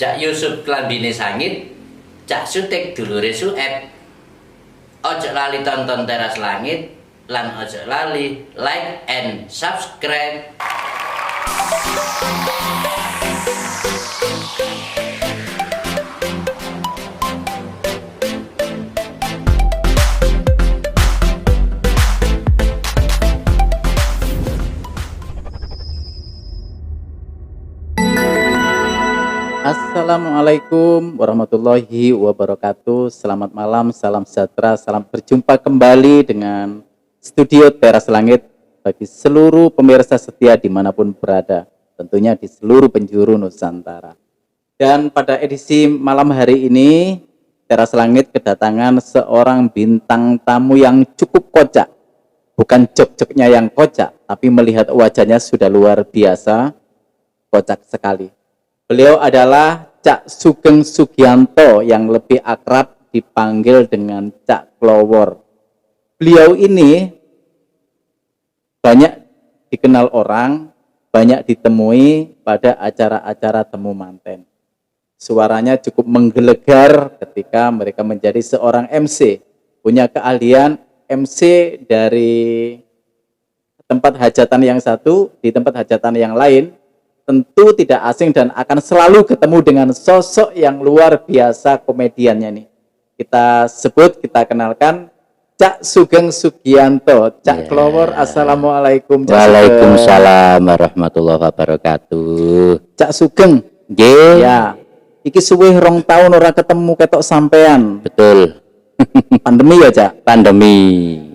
Cak Yusuf klambine sangit, Cak Sutik dulure Sueb. Ojo lali tonton Teras Langit, lan ojo lali like and subscribe. Assalamualaikum warahmatullahi wabarakatuh. Selamat malam, salam sejahtera, salam berjumpa kembali dengan Studio Teras Langit bagi seluruh pemirsa setia dimanapun berada, tentunya di seluruh penjuru Nusantara. Dan pada edisi malam hari ini, Teras Langit kedatangan seorang bintang tamu yang cukup kocak. Bukan jok-joknya yang kocak, tapi melihat wajahnya sudah luar biasa, kocak sekali. Beliau adalah Cak Sugeng Sugianto yang lebih akrab dipanggil dengan Cak Klowor. Beliau ini banyak dikenal orang, banyak ditemui pada acara-acara temu manten. Suaranya cukup menggelegar ketika mereka menjadi seorang MC. Punya keahlian MC dari tempat hajatan yang satu, di tempat hajatan yang lain, tentu tidak asing dan akan selalu ketemu dengan sosok yang luar biasa komediannya nih. Kita sebut, kita kenalkan Cak Sugeng Sugianto. Cak Klowor, Assalamualaikum. Cak Waalaikumsalam warahmatullahi wabarakatuh. Cak Sugeng. Nggih. Ya. Iki suwe 2 tahun ora ketemu ketok sampean. Betul. Pandemi ya, Cak? Pandemi.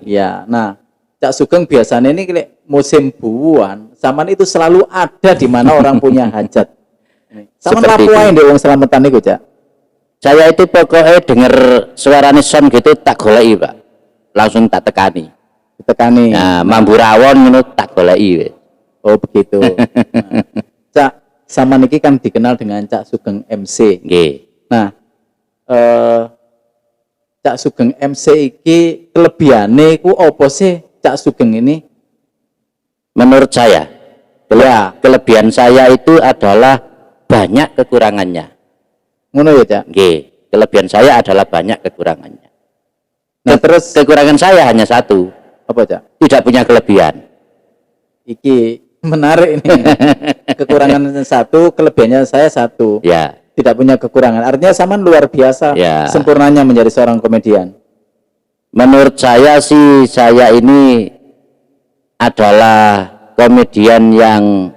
Ya. Nah, Cak Sugeng biasanya ini musim buwan, zaman itu selalu ada di mana orang punya hajat. Sama lapo ae ndek wong slametan niku, Cak. Saya itu pokoknya denger suarane son gitu tak goleki, Pak. Langsung tak tekani. Ditekani. Nah, mambu rawon ngono tak goleki wis. Oh, begitu. Nah, Cak, sama niki kan dikenal dengan Cak Sugeng MC. Nggih. Nah, Cak Sugeng MC iki kelebihane iku apa sih Cak Sugeng ini? Menurut saya, kelebihan saya itu adalah banyak kekurangannya. Ngono ya, Cak? Nggih. Kelebihan saya adalah banyak kekurangannya. Nah, terus kekurangan saya hanya satu. apa, Cak? Tidak punya kelebihan. Iki menarik ini. Kekurangan satu, kelebihannya saya satu. Ya. Tidak punya kekurangan. Artinya sama luar biasa Ya. sempurnanya menjadi seorang komedian. Menurut saya sih, saya ini adalah komedian yang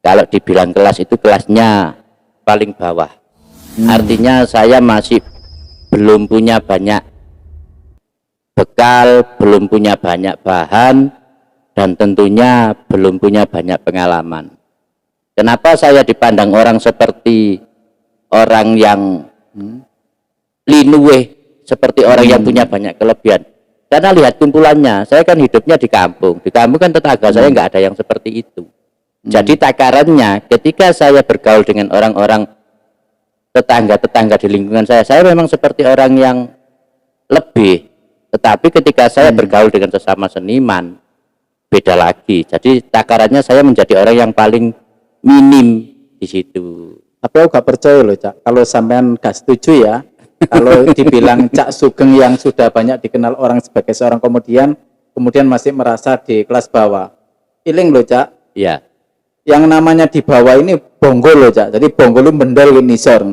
kalau dibilang kelas itu kelasnya paling bawah. Artinya saya masih belum punya banyak bekal, belum punya banyak bahan, dan tentunya belum punya banyak pengalaman. Kenapa saya dipandang orang seperti orang yang linuweh, seperti orang yang punya banyak kelebihan? Karena lihat kumpulannya, saya kan hidupnya di kampung. Di kampung kan tetangga saya nggak ada yang seperti itu. Jadi takarannya ketika saya bergaul dengan orang-orang tetangga-tetangga di lingkungan saya memang seperti orang yang lebih. Tetapi ketika saya bergaul dengan sesama seniman, beda lagi. Jadi takarannya saya menjadi orang yang paling minim di situ. Tapi aku gak percaya loh, Cak. Kalau sampean gak setuju ya, kalau dibilang Cak Sugeng yang sudah banyak dikenal orang sebagai seorang komedian, kemudian masih merasa di kelas bawah. Iling loh, Cak. Iya. Yang namanya di bawah ini bonggol loh, Cak. Jadi bonggol lu mendol ini sor.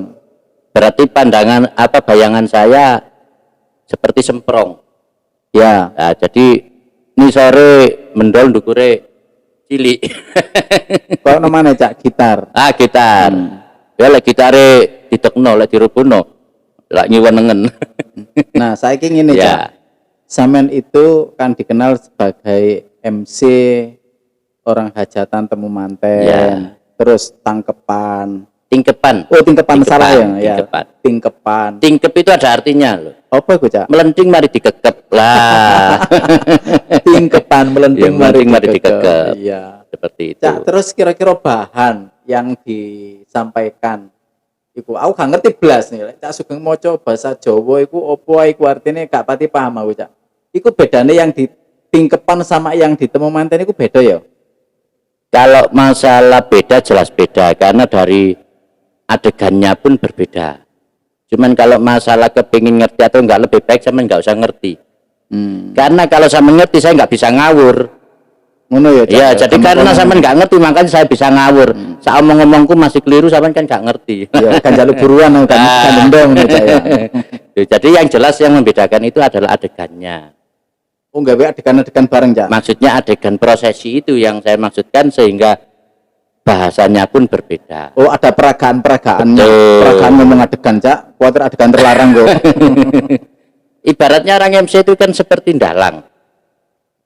Berarti bayangan saya seperti semprong. Ya. Nah, jadi ini sore mendol dukure cilik. Kok namanya Cak gitar? Ah, gitar. Ya lek gitare ditekno, lek dirubuhno lak nyiwenengen. Nah, saya ingin ini, Ya. Cak. Sampean itu kan dikenal sebagai MC orang hajatan temu manten, Ya. terus tangkepan. Tingkepan. Oh, tingkepan salah ya. Tingkepan. Ya. Tingkepan. Tingkep itu ada artinya loh. Apa itu, Cak? Melenting mari dikekep lah. Tingkepan melenting Ya, melenting mari dikekep. dikekep. Iya. Seperti itu. Cak, terus kira-kira bahan yang disampaikan iku aku gak ngerti blas nih. Cak Sugeng maca bahasa Jawa iku opo iku artine gak pati paham aku, Cak. Iku bedane yang di tingkepan sama yang ditemu manten iku beda ya? Kalau masalah beda jelas beda karena dari adegannya pun berbeda. Cuman kalau masalah kepingin ngerti atau enggak, lebih baik sampean enggak usah ngerti. Karena kalau saya mengerti saya enggak bisa ngawur. Ngono ya, Cak? Ya, jadi karena sampean enggak ngerti makanya saya bisa ngawur. Saya omong-omongku masih keliru, sampean kan enggak ngerti. Ya, kan jaluk buruan kan dendong nih, Cak ya. Jadi yang jelas yang membedakan itu adalah adegannya. Oh, gawe adegan-adegan bareng, Cak. Maksudnya adegan prosesi itu yang saya maksudkan, sehingga bahasanya pun berbeda. Oh, ada peragaan-peragaannya. Betul. Peragaan ngomong adegan, Cak. Kuatir adegan terlarang kok. Ibaratnya orang MC itu kan seperti dalang.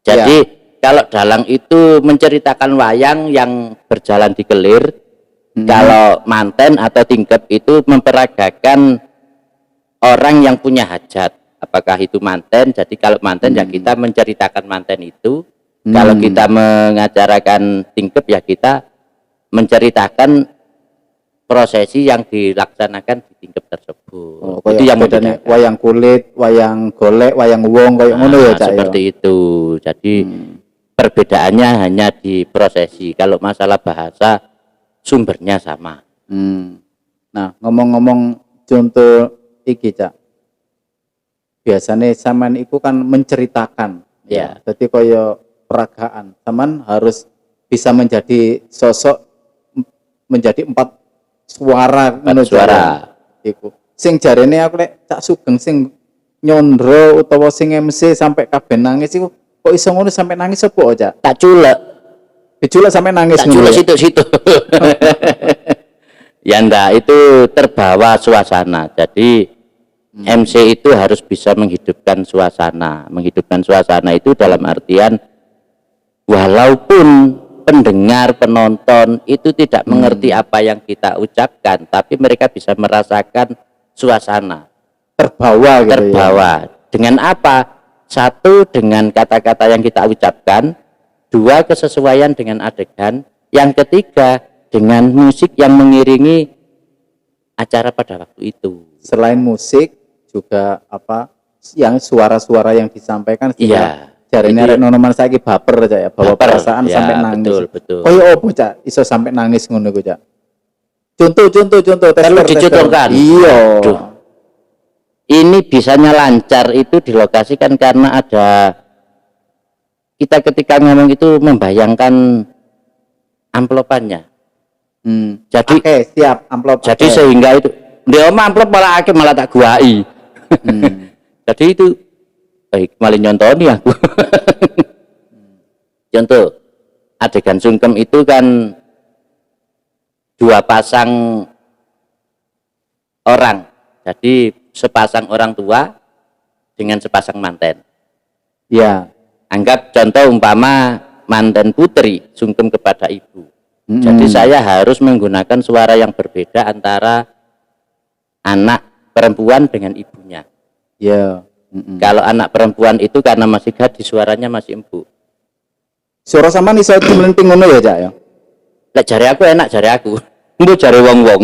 Jadi kalau dalang itu menceritakan wayang yang berjalan di kelir, kalau manten atau tingkep itu memperagakan orang yang punya hajat. Apakah itu manten? Jadi kalau manten ya kita menceritakan manten itu. Kalau kita mengacarakan tingkep ya kita menceritakan prosesi yang dilaksanakan di tingkep tersebut. Oh, itu yang bedanya membedakan. wayang kulit, wayang golek, wayang wong kayak ngono ya, Cak. Seperti itu. Jadi perbedaannya hanya di prosesi. Kalau masalah bahasa sumbernya sama. Nah, ngomong-ngomong contoh iki, Cak. Biasanya sampean iku kan menceritakan. Ya. Jadi kaya peragaan. Sampean harus bisa menjadi sosok menjadi 4 suara ngono, Cak, suara. ya. Iku. Sing jarene aku lek Cak Sugeng sing nyondro utawa sing MC sampai kabeh nangis iku kok iso ngono sampai nangis apa, Cak? Tak culek. Diculek sampai nangis Tak culek ya? situ-situ. Ya enggak, itu terbawa suasana. Jadi MC itu harus bisa menghidupkan suasana. Menghidupkan suasana itu dalam artian walaupun pendengar, penonton itu tidak mengerti apa yang kita ucapkan, tapi mereka bisa merasakan suasana. Terbawa gitu. Terbawa. Ya. Dengan apa? Satu, dengan kata-kata yang kita ucapkan. Dua, kesesuaian dengan adegan. Yang ketiga, dengan musik yang mengiringi acara pada waktu itu. Selain musik juga apa yang suara-suara yang disampaikan Iya. jarine arek nonoman saiki baper, Cak ya, bawa Baper, perasaan ya, sampai nangis. betul. Koyo opo, Cak? Iso sampai nangis ngono ku, Cak? Contoh Perlu dicontohkan. Iya. Aduh. Ini bisanya lancar itu di lokasi kan karena ada kita ketika ngomong itu membayangkan amplopannya. Jadi Oke, siap amplop. Jadi sehingga itu dia amplop malah akeh malah tak guai. Jadi itu baik malah nyontoni aku. Contoh adegan sungkem itu kan dua pasang orang. Jadi sepasang orang tua dengan sepasang manten. Ya. Anggap contoh umpama manten putri sungkem kepada ibu. Jadi saya harus menggunakan suara yang berbeda antara anak perempuan dengan ibunya. Ya. Kalau anak perempuan itu karena masih gadis suaranya masih empuk. Suara sampean iso dimelenting ngono ya, Cak ya? Lek jari aku enak jari aku. Mbok jari wong-wong.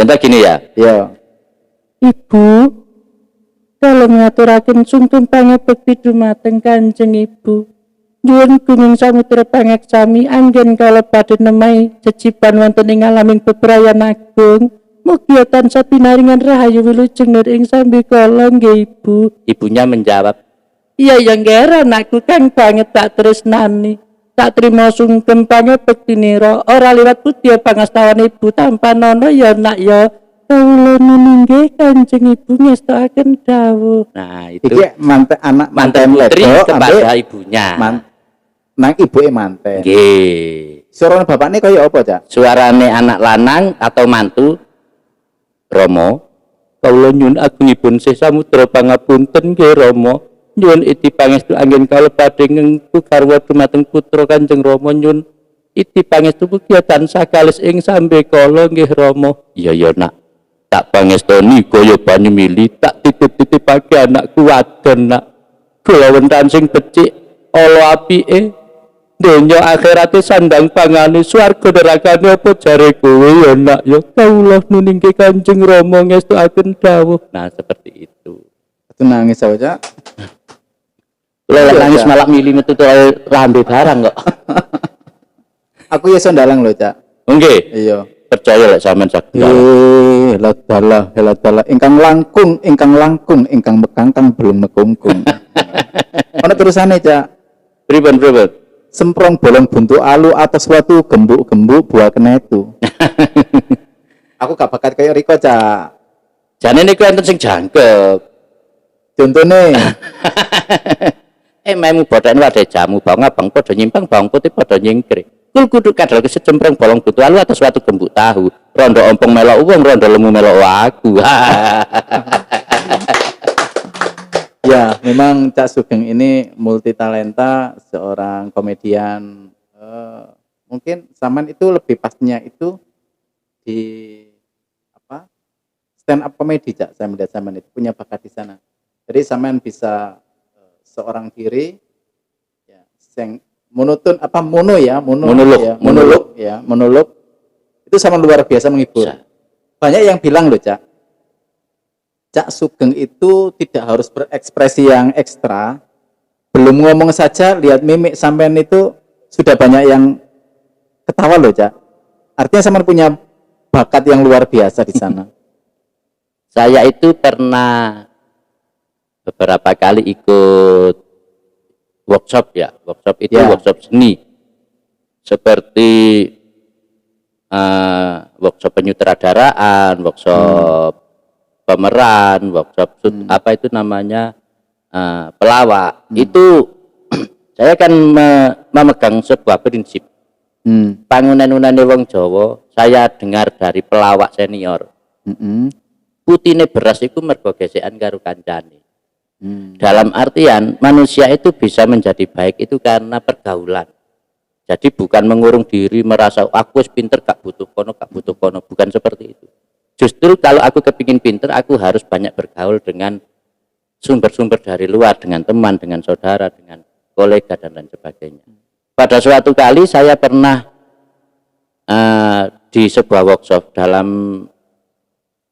Contoh gini ya. Ya. Ibu, kalau ngaturaken sungkem pangabekti dumateng Kanjeng Ibu. Nyuwun gunung samudra pangaksami anggen kalau badhe nemai cecipan wonten ing alaming bebrayan agung. Mugi tansah pinaringan rahayu wilujeng nur ing sambi kala nggih Ibu. Ibunya menjawab, "Iya ya nggih anakku kang banget tak tresnani. Tak trima sungkem pangabekti nira ora liwat putih pangastawan Ibu tanpa nono ya nak ya. Kawula nunggih Kanjeng Ibu ngestokaken dawuh." Nah, itu Iki anak manten putri wedok kepada ibunya. Nang ibuke manten. Nggih. Suara bapakne kaya apa, Cak? Suarane anak lanang atau mantu, Romo, kawula nyuwun agungipun Sih Samudra pangapunten nggih Romo. Nyuwun iti pangestu anggen kawula badhe ngengku garwa dumateng putra Kanjeng Rama nyuwun iti pangestu mugi tansah kalis ing sambe kala nggih Romo. Iya ya nak. Tak pangestoni kaya banyu mili tak titip-titipake anakku wadon nak. Kula wentan sing becik ala apike donya akhirate sandang pangane swarga nerakane apa jare kowe ya nak ya kawula nuningke Kanjeng Rama ngestukaken dawuh. Nah seperti itu. Itu nangis apa, Cak? Kula nangis malah mili metu lambe barang kok. Aku ya iso ndalang lho, Cak. Nggih. Iya. percaya lek sampean saged. Heladala ingkang langkung ingkang mekangkang belum mekungkung. Ono terusane, Cak. Pripun? Semprong bolong buntu alu atas suatu gembuk-gembuk buah kenetu. Aku gak bakat kayak Riko, Cak. Jane niku enten sing jangkep. Contone. Memu boten wae jamu bawang abang padha nyimpang bawang putih padha nyingkrik. Kul kudu kadal kesecempreng bolong buntu alu atas suatu gembuk tahu. Rondo ompong melok wong, rondo lemu melok aku. Ya, memang Cak Sugeng ini multi talenta, seorang komedian. Mungkin Saman itu lebih pasnya itu di apa? Stand up comedy, Cak. Saya melihat Saman itu punya bakat di sana. Jadi Saman bisa seorang diri ya, monoton apa monolog itu sama luar biasa menghibur. Banyak yang bilang loh, Cak Sugeng itu tidak harus berekspresi yang ekstra, belum ngomong saja lihat mimik sampean itu sudah banyak yang ketawa loh, Cak. Artinya sampean punya bakat yang luar biasa di sana. Saya itu pernah beberapa kali ikut workshop itu workshop seni seperti workshop penyutradaraan, workshop pemeran, workshop apa itu namanya pelawak. Itu saya kan memegang sebuah prinsip. Pangunan-unane wong Jawa saya dengar dari pelawak senior. Putine beras iku mergo gesekan karo kancane. Dalam artian manusia itu bisa menjadi baik itu karena pergaulan. Jadi bukan mengurung diri merasa aku wis pinter gak butuh kono, bukan seperti itu. Justru kalau aku kepingin pinter, aku harus banyak bergaul dengan sumber-sumber dari luar, dengan teman, dengan saudara, dengan kolega dan lain sebagainya. Pada suatu kali saya pernah di sebuah workshop dalam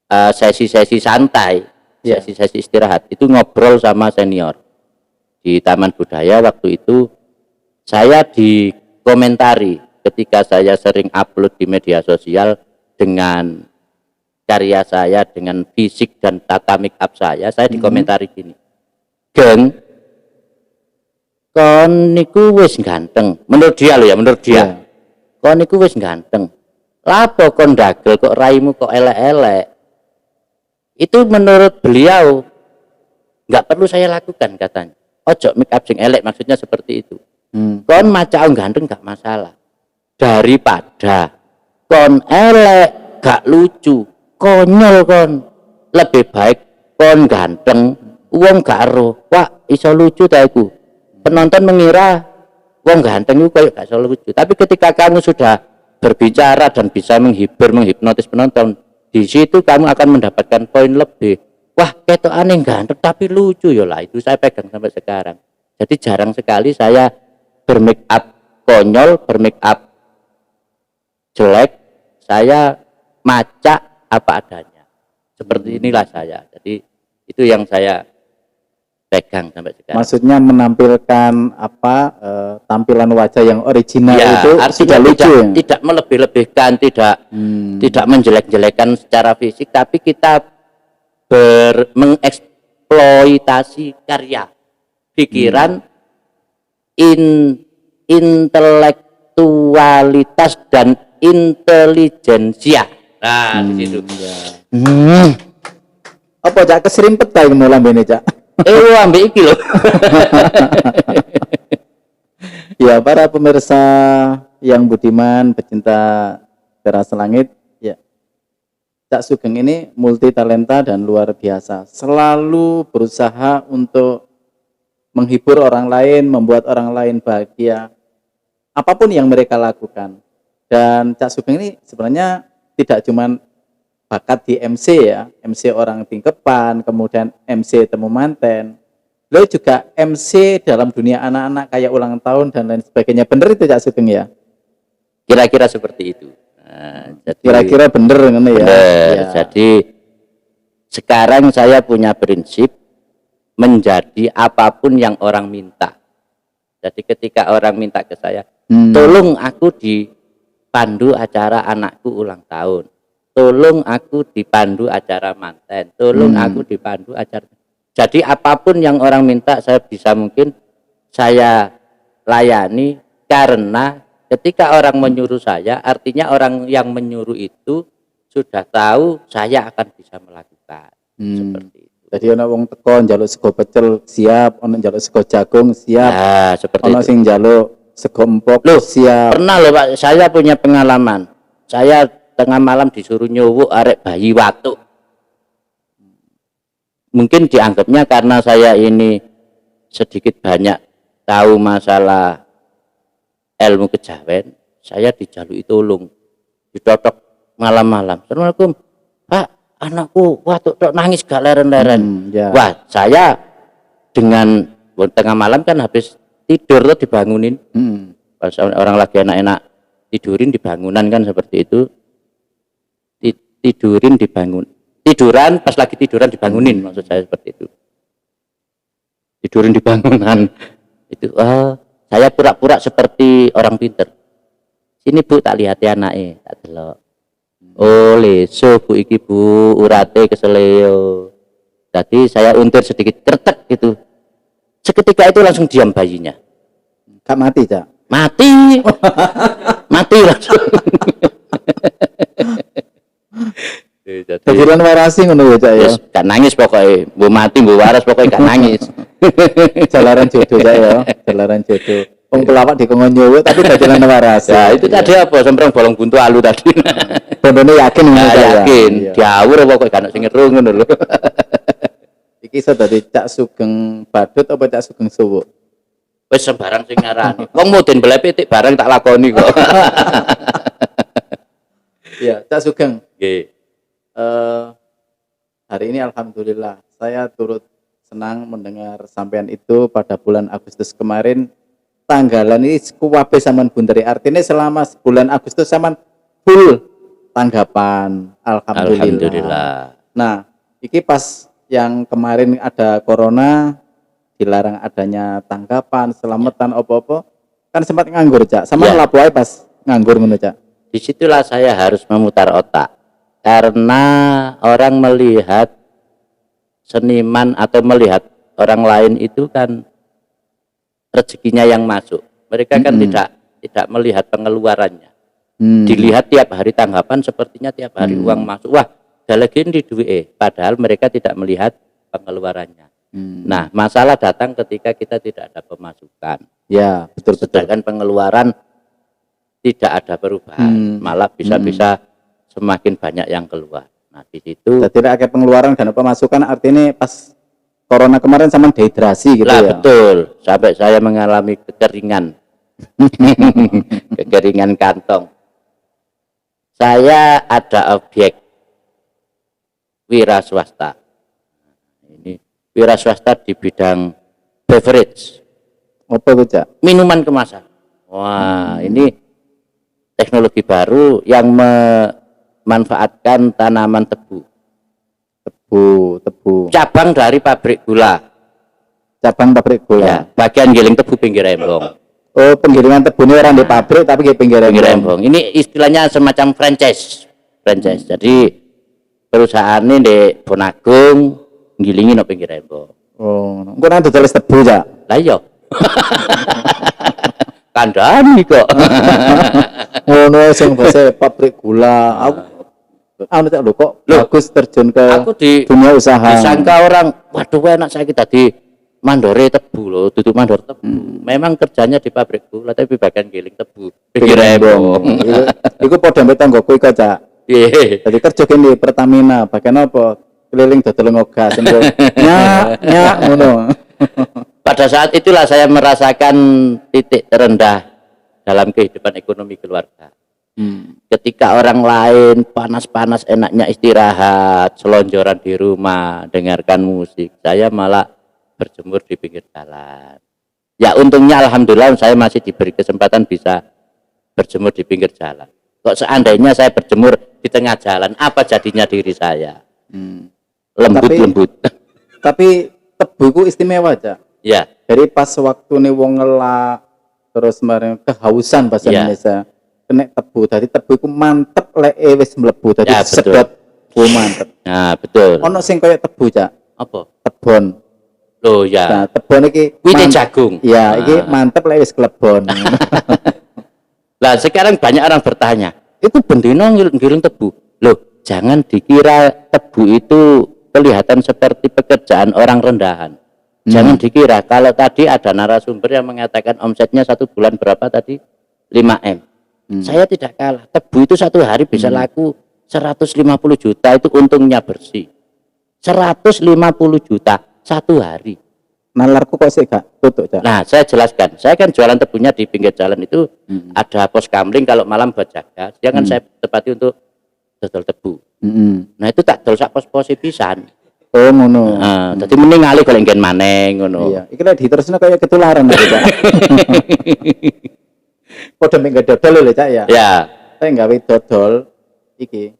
sesi-sesi santai, sesi-sesi istirahat, itu ngobrol sama senior di Taman Budaya. Waktu itu saya dikomentari ketika saya sering upload di media sosial dengan karya saya, dengan fisik dan tata make up saya dikomentari gini, Geng, kon niku wis ganteng. Menurut dia loh ya, kon niku wis ganteng. Lapo kon dagel kok raimu kok elek-elek. Itu menurut beliau nggak perlu saya lakukan katanya. Ojo make up sing elek, maksudnya seperti itu. Kon maca ganteng gak masalah. Daripada kon elek gak lucu, konyol kon, lebih baik kon ganteng, wong gak ero, wah iso lucu ta iku. Penonton mengira wong ganteng itu kayak gak iso lucu. Tapi ketika kamu sudah berbicara dan bisa menghibur, menghipnotis penonton, di situ kamu akan mendapatkan poin lebih. Wah, ketokane ganteng tapi lucu ya lah, itu saya pegang sampai sekarang. Jadi jarang sekali saya bermake up konyol, bermake up jelek, saya maca apa adanya. Seperti inilah saya. Jadi itu yang saya pegang sampai sekarang. Maksudnya menampilkan tampilan wajah yang original ya, itu sudah lucu. Tidak melebih-lebihkan, tidak menjelek-jelekan secara fisik, tapi kita mengeksploitasi karya, pikiran, intelektualitas dan intelijensia. Nah, di situ. Apa Cak keserimpet ta iki lambene, Cak? Ambek iki lho. Ya, para pemirsa yang budiman, pecinta teras langit, ya. Cak Sugeng ini multi talenta dan luar biasa. Selalu berusaha untuk menghibur orang lain, membuat orang lain bahagia. Apapun yang mereka lakukan. Dan Cak Sugeng ini sebenarnya tidak cuma bakat di MC ya, MC orang tingkepan, kemudian MC temu manten. Beliau juga MC dalam dunia anak-anak kayak ulang tahun dan lain sebagainya. Bener itu Cak Sugeng ya? Kira-kira seperti itu. Nah, kira-kira bener kan ya? Ya. Jadi sekarang saya punya prinsip menjadi apapun yang orang minta. Jadi ketika orang minta ke saya, tolong aku di pandu acara anakku ulang tahun. Tolong aku dipandu acara manten. Tolong aku dipandu acara. Jadi apapun yang orang minta saya bisa mungkin saya layani, karena ketika orang menyuruh saya, artinya orang yang menyuruh itu sudah tahu saya akan bisa melakukan. Seperti itu. Jadi ana wong teko njaluk sego pecel siap, ana njaluk sego jagung siap. Nah, seperti Ana itu. sing njaluk sego empok siap. Pernah loh Pak, saya punya pengalaman. Saya tengah malam disuruh nyuwuk arek bayi watuk. Mungkin dianggapnya karena saya ini sedikit banyak tahu masalah ilmu kejawen, saya dijaluki tolong, ditotok malam-malam. Assalamualaikum, Pak, anakku watuk tok nangis gak leren-leren. Ya. Wah, saya dengan tengah malam kan habis tidur tuh dibangunin. Pas orang lagi enak-enak tidurin dibangunan kan seperti itu. Tidurin dibangun. Tiduran pas lagi tiduran dibangunin, maksud saya seperti itu. Tidurin di bangunan. Itu saya pura-pura seperti orang pinter. Sini Bu, tak lihat ya anaknya, tak delok. Oh, leso Bu iki Bu, urate keseleo. Jadi saya untir sedikit kretek gitu. Seketika itu langsung diam bayinya. Gak mati, Cak. Mati. Mati langsung. Jadi lan warasi ngono ya, Cak ya. Yes, gak nangis pokoknya. Bu mati, bu waras pokoknya gak nangis. Jalaran jodoh, Cak ya. Jalaran jodoh. Wong pelawak dikongkon nyuwuk tapi dadi lan warasi. Ya, itu tadi apa? Semprong bolong buntu alu tadi. Bondone yakin ngono, Nah, Cak ya. yakin. Iya. Diawur pokoknya gak ono sing ngeru ngono lho. Iki iso dadi Cak Sugeng Badut apa Cak Sugeng Suwuk? Wis sembarang sing ngarani. Wong mudin beleh pitik bareng tak lakoni kok. Iya, Cak Sugeng. Nggih. Hari ini alhamdulillah saya turut senang mendengar sampean itu pada bulan Agustus kemarin. Tanggalan ini kuwabe sampean bunderi, artinya selama bulan Agustus sampean full tanggapan. Alhamdulillah. Nah, iki pas yang kemarin ada corona, dilarang adanya tanggapan, selamatan opo-opo, kan sempat nganggur, Cak. Sama Ya. lapo ae pas nganggur ngono, Cak. Disitulah saya harus memutar otak. Karena orang melihat seniman atau melihat orang lain itu kan rezekinya yang masuk. Mereka kan tidak melihat pengeluarannya. Dilihat tiap hari tanggapan, sepertinya tiap hari uang masuk. Wah, dalegen di duwe. Padahal mereka tidak melihat pengeluarannya. Nah, masalah datang ketika kita tidak ada pemasukan. Ya, betul-betul. Sedangkan pengeluaran tidak ada perubahan, malah bisa-bisa semakin banyak yang keluar. Nah, di situ Jadi ada pengeluaran dan pemasukan, artinya pas corona kemarin sama dehidrasi gitu lah ya. betul, sampai saya mengalami kekeringan. Kekeringan kantong. Saya ada objek wira swasta. Ini wira swasta di bidang beverage, Apa tuh, Cak? minuman kemasan. Wah, ini teknologi baru yang memanfaatkan tanaman tebu. Tebu. Cabang dari pabrik gula. Cabang pabrik gula. Ya, bagian giling tebu pinggir embong. Oh, penggilingan tebu ini orang di pabrik tapi di pinggir Pinggir embong. embong. Ini istilahnya semacam franchise. Franchise. Jadi perusahaan ini di Bonagung ngilingi no pinggir embong. Oh, engko nang dodol es tebu, Cak. Lah iya. Kandhani kok. Ngono sing bose pabrik gula. Aku anu Cak lho kok bagus terjun ke Aku dunia usaha. disangka orang, waduh enak saya kita di mandore tebu loh, duduk mandor tebu. Memang kerjanya di pabrik gula tapi bagian giling tebu. Pinggir embong. Iku padha mbek tanggoku iku, Cak. Iya. Jadi kerja di Pertamina, bagian apa? Keliling dodol ngogas, nyak ngono. Pada saat itulah saya merasakan titik terendah dalam kehidupan ekonomi keluarga. Ketika orang lain panas-panas enaknya istirahat, selonjoran di rumah, dengarkan musik, saya malah berjemur di pinggir jalan. Ya untungnya alhamdulillah saya masih diberi kesempatan bisa berjemur di pinggir jalan. Kok seandainya saya berjemur di tengah jalan, apa jadinya diri saya? Lembut-lembut. Tapi tebu ku istimewa, Cak. Ya, Jadi pas waktu nih wong ngelak terus kemarin kehausan bahasa Ya. Indonesia. kena tebu. Dadi tebu iku mantep lek wis mlebu dadi Ya, betul. sedot. Oh mantep. Nah, betul. Ono sing kaya tebu, Cak. Apa? Tebon. Loh ya. Nah, tebon iki Wite man- jagung. Iya, iki Nah. mantep lek wis klebon. Lah sekarang banyak orang bertanya, itu bendino ngiling tebu. Loh, jangan dikira tebu itu kelihatan seperti pekerjaan orang rendahan. Jangan dikira, kalau tadi ada narasumber yang mengatakan omsetnya 1 bulan berapa tadi? 5M. Saya tidak kalah. Tebu itu 1 hari bisa laku 150 juta, itu untungnya bersih. 150 juta 1 hari. Nalarku kok sih gak tutup, Cak. Nah, saya jelaskan. Saya kan jualan tebunya di pinggir jalan itu ada pos kamling kalau malam buat jaga. Jangan saya tepati untuk dodol tebu. Nah, itu tak dol sak pos-pos pisan. Oh ngono. Nah, dadi mending ngalih golek nggen maneh ngono. Iya, iki lek diterusno kaya ketularan aku, Cak. Padha mek nggo dodol lho, Cak ya. Ya. Saya gawe dodol iki.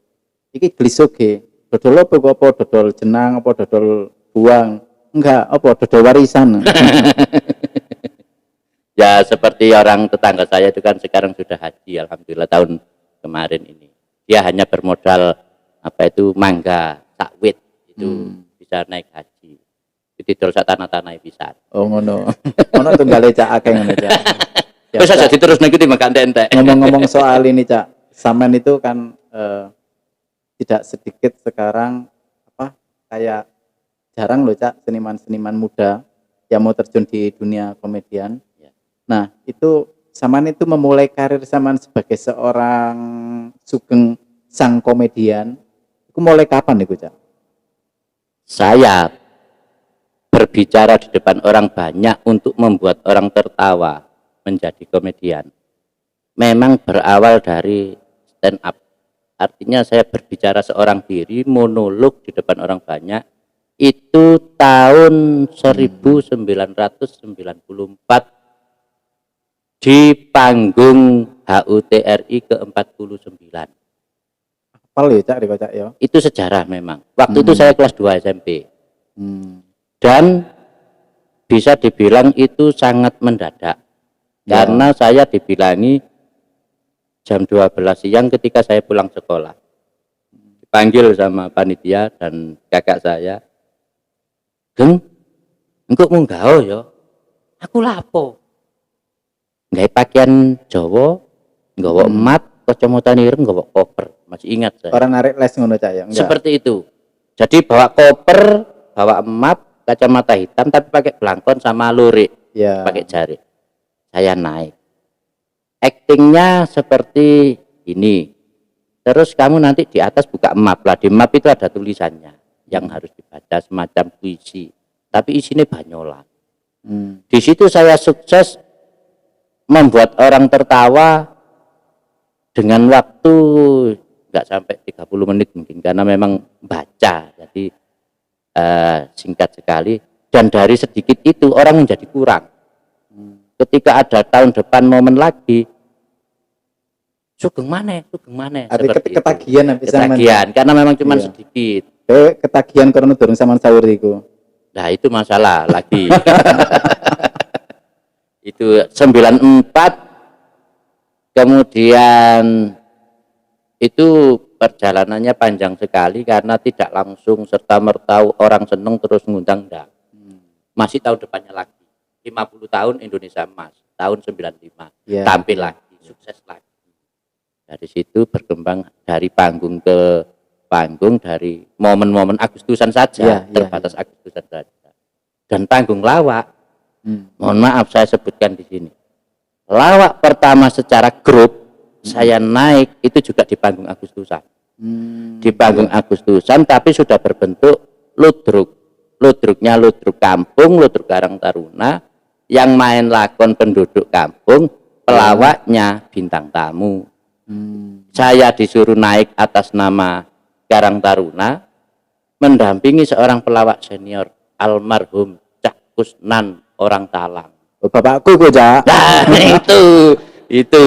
Iki glisoge. Dodol apa dodol jenang apa dodol buang? Enggak, apa dodol warisan. Ya, seperti orang tetangga saya itu kan sekarang sudah haji alhamdulillah tahun kemarin ini. Dia hanya bermodal apa itu mangga, sakwit itu bisa naik haji. Didol sak tanah-tanah pisan. Oh ngono. Ono tunggale Cak akeh ngono, Cak. Ya, Wis aja Cak, diterus nek iki makan entek. ngomong-ngomong soal ini, Cak. Saman itu kan tidak sedikit sekarang apa kayak jarang loh, Cak, seniman-seniman muda yang mau terjun di dunia komedian. Ya. Nah, itu Saman itu memulai karir Saman sebagai seorang sugeng sang komedian. Itu mulai kapan itu, Cak? Saya berbicara di depan orang banyak untuk membuat orang tertawa menjadi komedian. Memang berawal dari stand up. Artinya saya berbicara seorang diri, monolog di depan orang banyak. Itu tahun 1994 di panggung HUTRI ke-49. Apal ya, Cak, Cak ya? Itu sejarah memang. Waktu itu saya kelas 2 SMP. Dan bisa dibilang itu sangat mendadak. Ya. Karena saya dibilangi jam 12 siang ketika saya pulang sekolah. Dipanggil sama panitia dan kakak saya. "Geng, engkau mau gawe ya?" "Aku lapo?" "Nggawe pakaian Jawa, nggawa emat, kacamata ireng, nggawa koper." Masih ingat saya. Orang narik les ngono, Cak ya? Enggak. Seperti itu. Jadi bawa koper, bawa emat, kacamata hitam tapi pakai belangkon sama lurik, Ya. pakai jari. Saya naik. Aktingnya seperti ini. Terus kamu nanti di atas buka map lah. Di map itu ada tulisannya yang harus dibaca semacam puisi. Tapi isinya banyolan. Di situ saya sukses membuat orang tertawa dengan waktu nggak sampai 30 menit mungkin karena memang baca. Jadi singkat sekali. Dan dari sedikit itu orang menjadi kurang. Ketika ada tahun depan momen lagi, sugeng mana? Ada Seperti itu. ketagihan habis Saman. Ketagihan, karena memang cuma Iya. sedikit. Ketagihan karena durung Saman sahur iku. Nah itu masalah lagi. Itu 94, kemudian itu perjalanannya panjang sekali karena tidak langsung serta merta orang seneng terus ngundang enggak. Masih tahun depannya lagi. 50 tahun Indonesia Emas, tahun 95. Iya. Tampil lagi, sukses lagi. Dari situ berkembang dari panggung ke panggung, dari momen-momen Agustusan saja, Iya, terbatas Agustusan saja. Dan panggung lawak, mohon maaf saya sebutkan di sini. Lawak pertama secara grup saya naik itu juga di panggung Agustusan. Di panggung Agustusan tapi sudah berbentuk ludruk. Ludruknya ludruk kampung, ludruk Karang Taruna. Yang main lakon penduduk kampung, pelawaknya bintang tamu. Saya disuruh naik atas nama Karang Taruna, mendampingi seorang pelawak senior, almarhum Cak Kusnan orang Talang. Oh, bapakku kok, Cak. Nah, itu.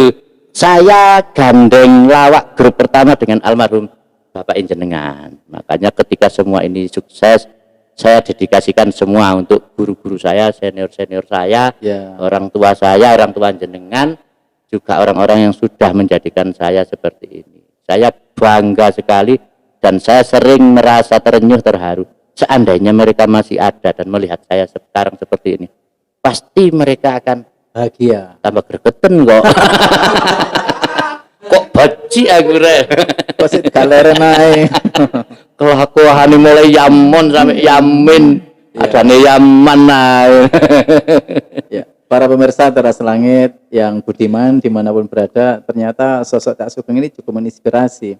Saya gandeng lawak grup pertama dengan almarhum Bapak Injenengan. Makanya ketika semua ini sukses, saya dedikasikan semua untuk guru-guru saya, senior-senior saya, Ya. orang tua saya, orang tua jenengan, juga orang-orang yang sudah menjadikan saya seperti ini. Saya bangga sekali dan saya sering merasa terenyuh, terharu. Seandainya mereka masih ada dan melihat saya sekarang seperti ini, pasti mereka akan Bahagia. tambah gregeten kok. Kok baci aku re. Kok sih galeren ae. Kelakuan mulai Yamon sampai Yamin. Adane Yaman ae. Ya, para pemirsa Teras Langit yang budiman dimanapun berada, ternyata sosok Cak Sugeng ini cukup menginspirasi.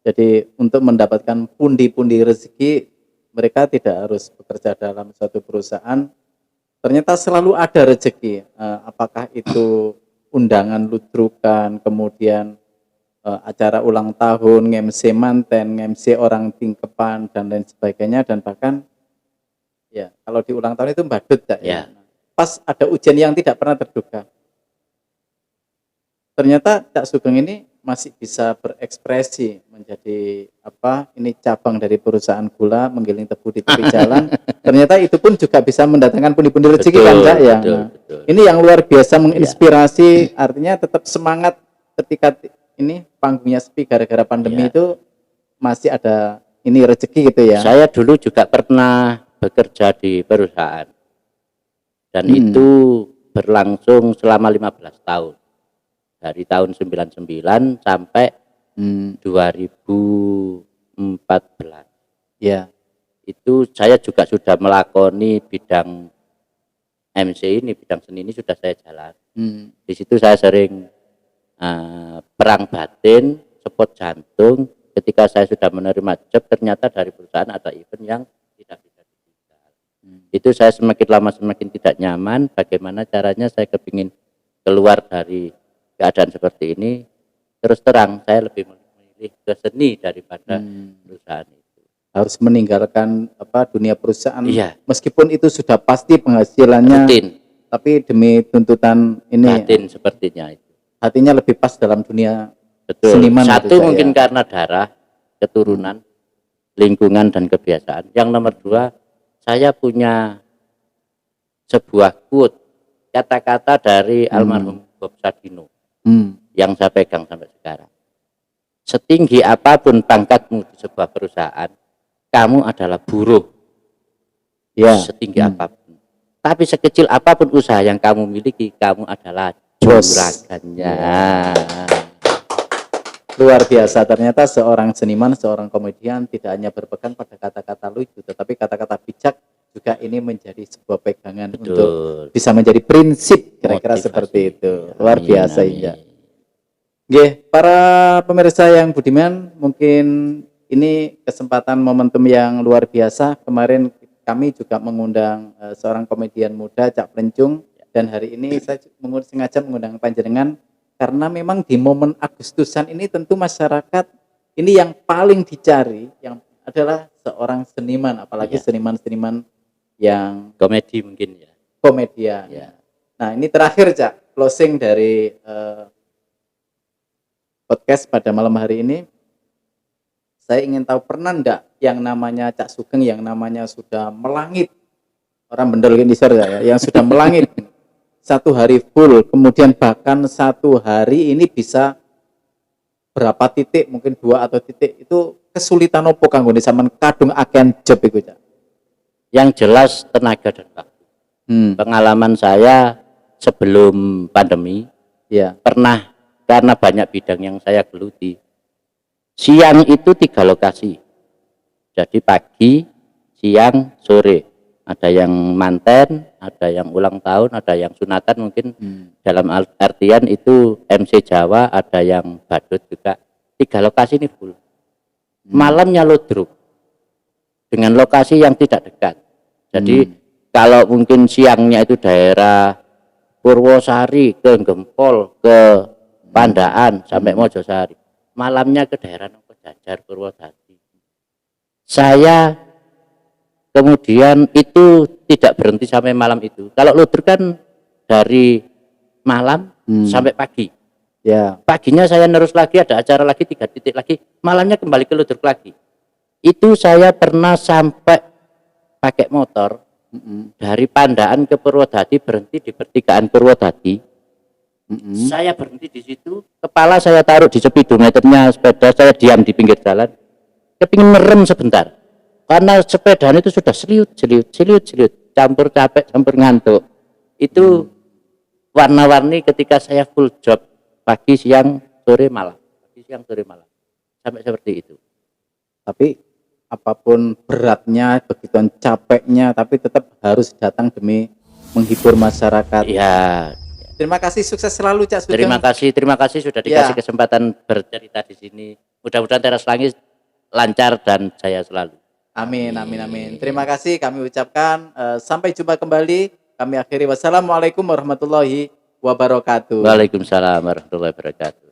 Jadi untuk mendapatkan pundi-pundi rezeki, mereka tidak harus bekerja dalam suatu perusahaan. Ternyata selalu ada rezeki. Apakah itu undangan ludrukan, kemudian acara ulang tahun, ngemsi manten, ngemsi orang tingkepan dan lain sebagainya, dan bahkan ya kalau di ulang tahun itu badut Cak, Ya. pas ada ujian yang tidak pernah terduga. Ternyata Cak Sugeng ini masih bisa berekspresi menjadi apa? Ini cabang dari perusahaan gula menggiling tebu di tepi jalan. Ternyata itu pun juga bisa mendatangkan pundi-pundi rezeki kan Cak ya. betul, Nah, betul. ini yang luar biasa menginspirasi, artinya tetap semangat ketika ini panggungnya sepi gara-gara pandemi Ya. itu masih ada ini rezeki gitu ya. Saya dulu juga pernah bekerja di perusahaan. Dan itu berlangsung selama 15 tahun. Dari tahun 99 sampai 2014. Ya. Itu saya juga sudah melakoni bidang MC ini, bidang seni ini sudah saya jalan. Di situ saya sering perang batin, spot jantung. Ketika saya sudah menerima job, ternyata dari perusahaan ada event yang tidak bisa ditinggal. Itu saya semakin lama semakin tidak nyaman. Bagaimana caranya saya kepingin keluar dari keadaan seperti ini. Terus terang, saya lebih memilih ke seni daripada perusahaan itu. Harus meninggalkan apa dunia perusahaan. Iya. Meskipun itu sudah pasti penghasilannya, Rutin, tapi demi tuntutan ini batin sepertinya itu. hatinya lebih pas dalam dunia Betul. seniman. Satu itu, Cak, mungkin ya. karena darah, keturunan, lingkungan dan kebiasaan. Yang nomor dua, saya punya sebuah quote, kata-kata dari almarhum Bob Sadino yang saya pegang sampai sekarang. Setinggi apapun pangkatmu di sebuah perusahaan, kamu adalah buruh. Ya. Setinggi apapun. Tapi sekecil apapun usaha yang kamu miliki, kamu adalah Bos. juragannya. Luar biasa, ternyata seorang seniman, seorang komedian tidak hanya berpegang pada kata-kata lucu, tetapi kata-kata bijak juga ini menjadi sebuah pegangan Betul. untuk bisa menjadi prinsip, kira-kira Motivasi. seperti itu. Luar Amin, biasa amin. ya. Nggih, para pemirsa yang budiman, mungkin ini kesempatan momentum yang luar biasa. Kemarin kami juga mengundang seorang komedian muda, Cak Plencung, dan hari ini saya sengaja mengundang panjenengan karena memang di momen Agustusan ini tentu masyarakat ini yang paling dicari yang adalah seorang seniman, apalagi Iya. seniman-seniman yang Komedi mungkin ya. komedian. Ya. Nah, ini terakhir Cak, closing dari podcast pada malam hari ini. Saya ingin tahu, pernah enggak yang namanya Cak Sugeng yang namanya sudah melangit, orang bendel gini ya, yang sudah melangit satu hari full, kemudian bahkan satu hari ini bisa berapa titik, mungkin 2 atau titik, itu kesulitan opo kanggo zaman kadung aken job iku Cak? Yang jelas tenaga dan waktu. Pengalaman saya sebelum pandemi Ya. pernah, karena banyak bidang yang saya geluti. Siang itu 3 lokasi. Jadi pagi, siang, sore. Ada yang manten, ada yang ulang tahun, ada yang sunatan mungkin. Dalam artian itu MC Jawa, ada yang badut juga. 3 lokasi ini full. Malamnya ludruk dengan lokasi yang tidak dekat. Jadi kalau mungkin siangnya itu daerah Purwosari ke Gempol ke Pandaan sampai Mojosari, malamnya ke daerah Jajar Purwodadi. Saya kemudian itu tidak berhenti sampai malam itu. Kalau ludruk kan dari malam sampai pagi. Ya. Paginya saya nerus lagi, ada acara lagi 3 titik lagi, malamnya kembali ke ludruk lagi. Itu saya pernah sampai pakai motor dari Pandaan ke Purwodadi, berhenti di pertigaan Purwodadi. Saya berhenti di situ, kepala saya taruh di speedometernya sepeda, saya diam di pinggir jalan, kepingin merem sebentar, karena sepedaan itu sudah seliut, campur capek, campur ngantuk. Itu warna-warni ketika saya full job, pagi, siang, sore, malam, sampai seperti itu. Tapi apapun beratnya, begitu capeknya, tapi tetap harus datang demi menghibur masyarakat. Ya, Terima kasih, sukses selalu Cak Sugeng. terima kasih sudah dikasih kesempatan bercerita di sini. Mudah-mudahan Teras Langit lancar dan jaya selalu. Amin, amin, amin. Terima kasih kami ucapkan. Sampai jumpa kembali. Kami akhiri. Wassalamualaikum warahmatullahi wabarakatuh. Waalaikumsalam warahmatullahi wabarakatuh.